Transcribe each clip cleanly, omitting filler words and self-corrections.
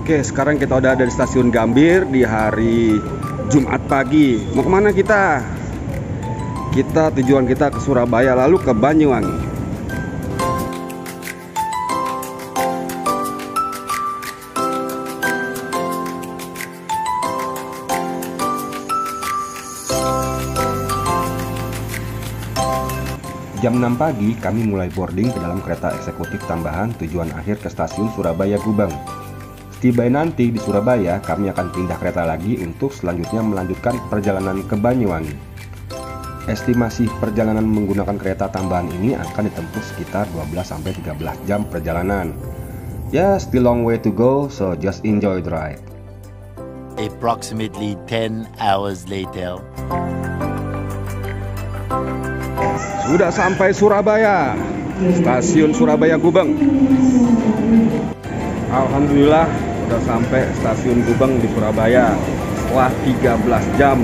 Oke, sekarang kita udah ada di stasiun Gambir di hari Jumat pagi. Mau kemana kita? Tujuan kita ke Surabaya lalu ke Banyuwangi. Jam 6 pagi kami mulai boarding ke dalam kereta eksekutif tambahan tujuan akhir ke stasiun Surabaya Gubeng. Setiba nanti di Surabaya, kami akan pindah kereta lagi untuk selanjutnya melanjutkan perjalanan ke Banyuwangi. Estimasi perjalanan menggunakan kereta tambahan ini akan ditempuh sekitar 12-13 jam perjalanan. Ya, still long way to go, so just enjoy the ride. Approximately 10 hours later. Sudah sampai Surabaya, stasiun Surabaya Gubeng. Alhamdulillah sudah sampai stasiun Gubeng di Surabaya setelah 13 jam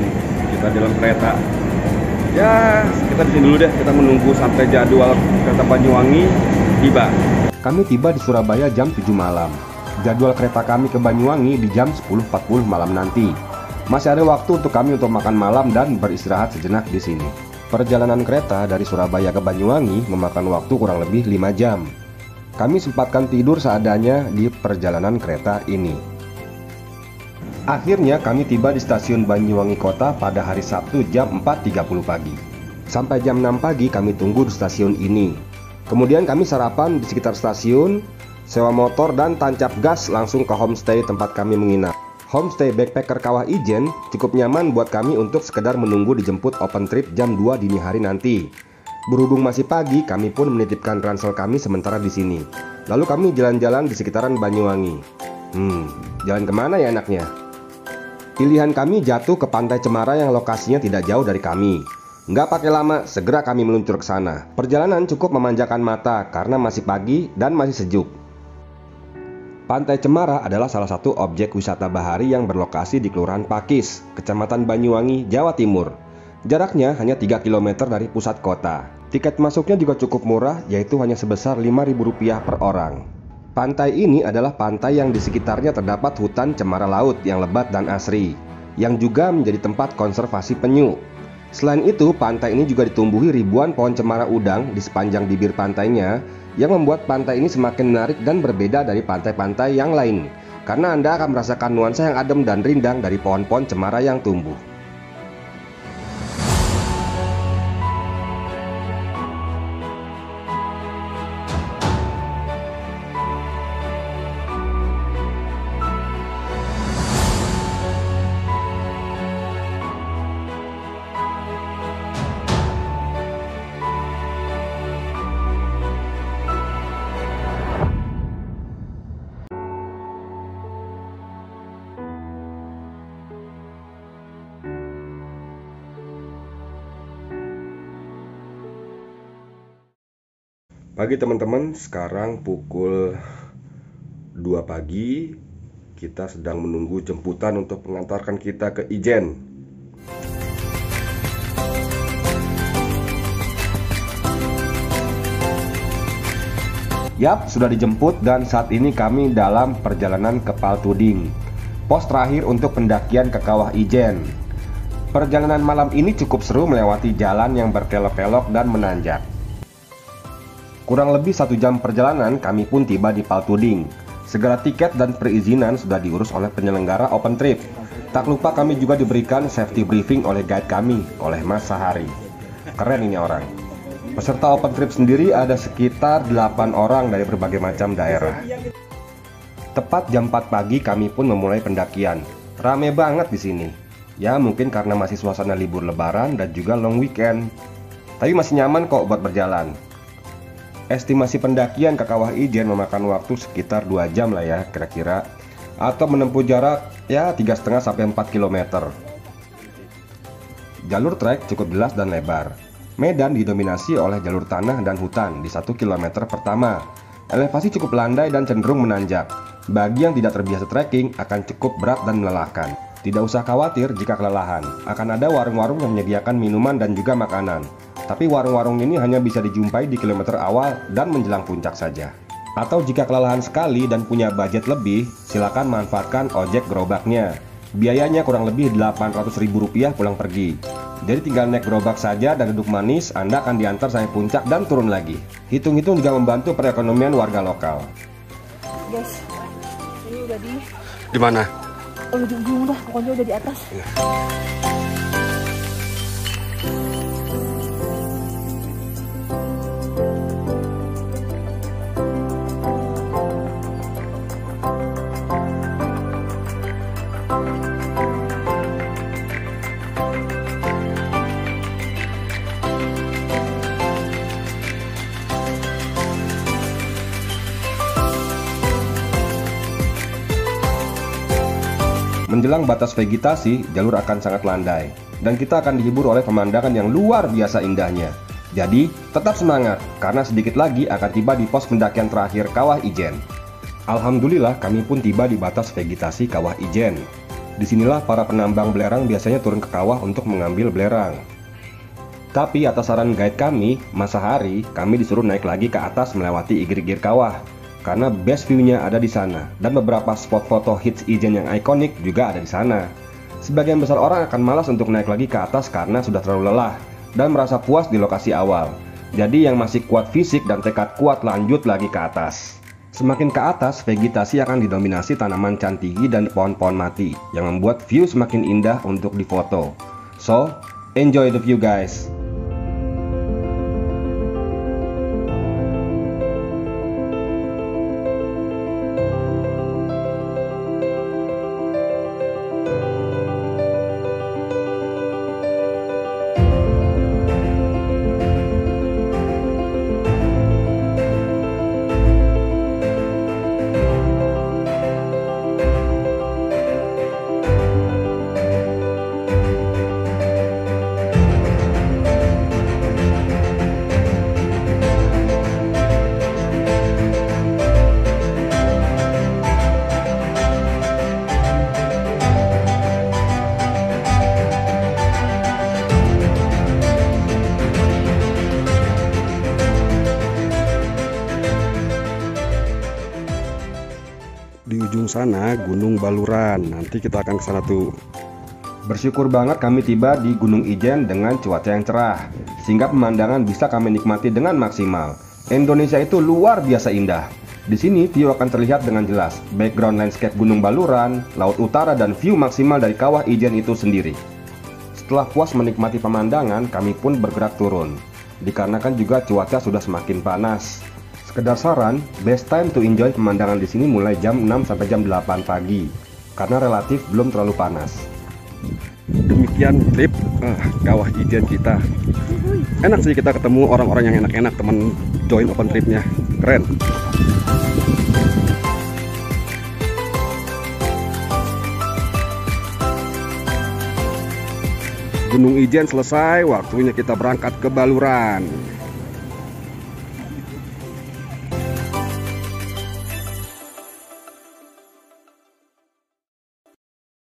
kita di dalam kereta. Ya, kita di sini dulu deh, kita menunggu sampai jadwal kereta Banyuwangi tiba. Kami tiba di Surabaya jam 7 malam. Jadwal kereta kami ke Banyuwangi di jam 10.40 malam nanti. Masih ada waktu untuk kami untuk makan malam dan beristirahat sejenak di sini. Perjalanan kereta dari Surabaya ke Banyuwangi memakan waktu kurang lebih 5 jam. Kami sempatkan tidur seadanya di perjalanan kereta ini. Akhirnya kami tiba di stasiun Banyuwangi Kota pada hari Sabtu jam 4.30 pagi. Sampai jam 6 pagi kami tunggu di stasiun ini. Kemudian kami sarapan di sekitar stasiun, sewa motor dan tancap gas langsung ke homestay tempat kami menginap. Homestay Backpacker Kawah Ijen cukup nyaman buat kami untuk sekedar menunggu dijemput open trip jam 2 dini hari nanti. Berhubung masih pagi, kami pun menitipkan ransel kami sementara di sini. Lalu kami jalan-jalan di sekitaran Banyuwangi. Jalan kemana ya enaknya? Pilihan kami jatuh ke Pantai Cemara yang lokasinya tidak jauh dari kami. Nggak pakai lama, segera kami meluncur ke sana. Perjalanan cukup memanjakan mata karena masih pagi dan masih sejuk. Pantai Cemara adalah salah satu objek wisata bahari yang berlokasi di Kelurahan Pakis, Kecamatan Banyuwangi, Jawa Timur. Jaraknya hanya 3 km dari pusat kota. Tiket masuknya juga cukup murah, yaitu hanya sebesar Rp5.000 per orang. Pantai ini adalah pantai yang di sekitarnya terdapat hutan cemara laut yang lebat dan asri, yang juga menjadi tempat konservasi penyu. Selain itu, pantai ini juga ditumbuhi ribuan pohon cemara udang di sepanjang bibir pantainya, yang membuat pantai ini semakin menarik dan berbeda dari pantai-pantai yang lain, karena Anda akan merasakan nuansa yang adem dan rindang dari pohon-pohon cemara yang tumbuh. Pagi teman-teman, sekarang pukul 2 pagi. Kita sedang menunggu jemputan untuk mengantarkan kita ke Ijen. Yap, sudah dijemput dan saat ini kami dalam perjalanan ke Paltuding, pos terakhir untuk pendakian ke Kawah Ijen. Perjalanan malam ini cukup seru melewati jalan yang berkelok-kelok dan menanjak. Kurang lebih 1 jam perjalanan kami pun tiba di Paltuding. Segala tiket dan perizinan sudah diurus oleh penyelenggara open trip. Tak lupa kami juga diberikan safety briefing oleh guide kami, oleh Mas Sahari. Keren ini orang. Peserta open trip sendiri ada sekitar 8 orang dari berbagai macam daerah. Tepat jam 4 pagi kami pun memulai pendakian. Rame banget di sini. Ya mungkin karena masih suasana libur lebaran dan juga long weekend. Tapi masih nyaman kok buat berjalan. Estimasi pendakian ke Kawah Ijen memakan waktu sekitar 2 jam lah ya kira-kira, atau menempuh jarak ya 3,5 sampai 4 km. Jalur trek cukup jelas dan lebar. Medan didominasi oleh jalur tanah dan hutan di 1 km pertama. Elevasi cukup landai dan cenderung menanjak. Bagi yang tidak terbiasa trekking akan cukup berat dan melelahkan. Tidak usah khawatir jika kelelahan, akan ada warung-warung yang menyediakan minuman dan juga makanan. Tapi warung-warung ini hanya bisa dijumpai di kilometer awal dan menjelang puncak saja. Atau jika kelelahan sekali dan punya budget lebih, silakan manfaatkan ojek gerobaknya. Biayanya kurang lebih Rp800.000 pulang pergi. Jadi tinggal naik gerobak saja dan duduk manis, Anda akan diantar sampai puncak dan turun lagi. Hitung-hitung juga membantu perekonomian warga lokal. Guys, ini udah Di mana? di ujung dah, pokoknya udah di atas. Menjelang batas vegetasi, jalur akan sangat landai, dan kita akan dihibur oleh pemandangan yang luar biasa indahnya. Jadi, tetap semangat, karena sedikit lagi akan tiba di pos pendakian terakhir Kawah Ijen. Alhamdulillah, kami pun tiba di batas vegetasi Kawah Ijen. Disinilah para penambang belerang biasanya turun ke kawah untuk mengambil belerang. Tapi atas saran guide kami, Mas Sahari, kami disuruh naik lagi ke atas melewati igir-igir kawah. Karena best view-nya ada di sana, dan beberapa spot foto hits Ijen yang ikonik juga ada di sana. Sebagian besar orang akan malas untuk naik lagi ke atas karena sudah terlalu lelah, dan merasa puas di lokasi awal. Jadi yang masih kuat fisik dan tekad kuat lanjut lagi ke atas. Semakin ke atas, vegetasi akan didominasi tanaman cantigi dan pohon-pohon mati, yang membuat view semakin indah untuk difoto. So, enjoy the view guys! Di ujung sana Gunung Baluran. Nanti kita akan ke sana tuh. Bersyukur banget kami tiba di Gunung Ijen dengan cuaca yang cerah, sehingga pemandangan bisa kami nikmati dengan maksimal. Indonesia itu luar biasa indah. Di sini view akan terlihat dengan jelas, background landscape Gunung Baluran, laut utara, dan view maksimal dari Kawah Ijen itu sendiri. Setelah puas menikmati pemandangan, kami pun bergerak turun, dikarenakan juga cuaca sudah semakin panas. Sekedar saran, best time to enjoy pemandangan di sini mulai jam 6 sampai jam 8 pagi, karena relatif belum terlalu panas. Demikian trip Kawah Ijen kita. Enak sih kita ketemu orang-orang yang enak-enak, teman join open tripnya. Keren. Gunung Ijen selesai, waktunya kita berangkat ke Baluran.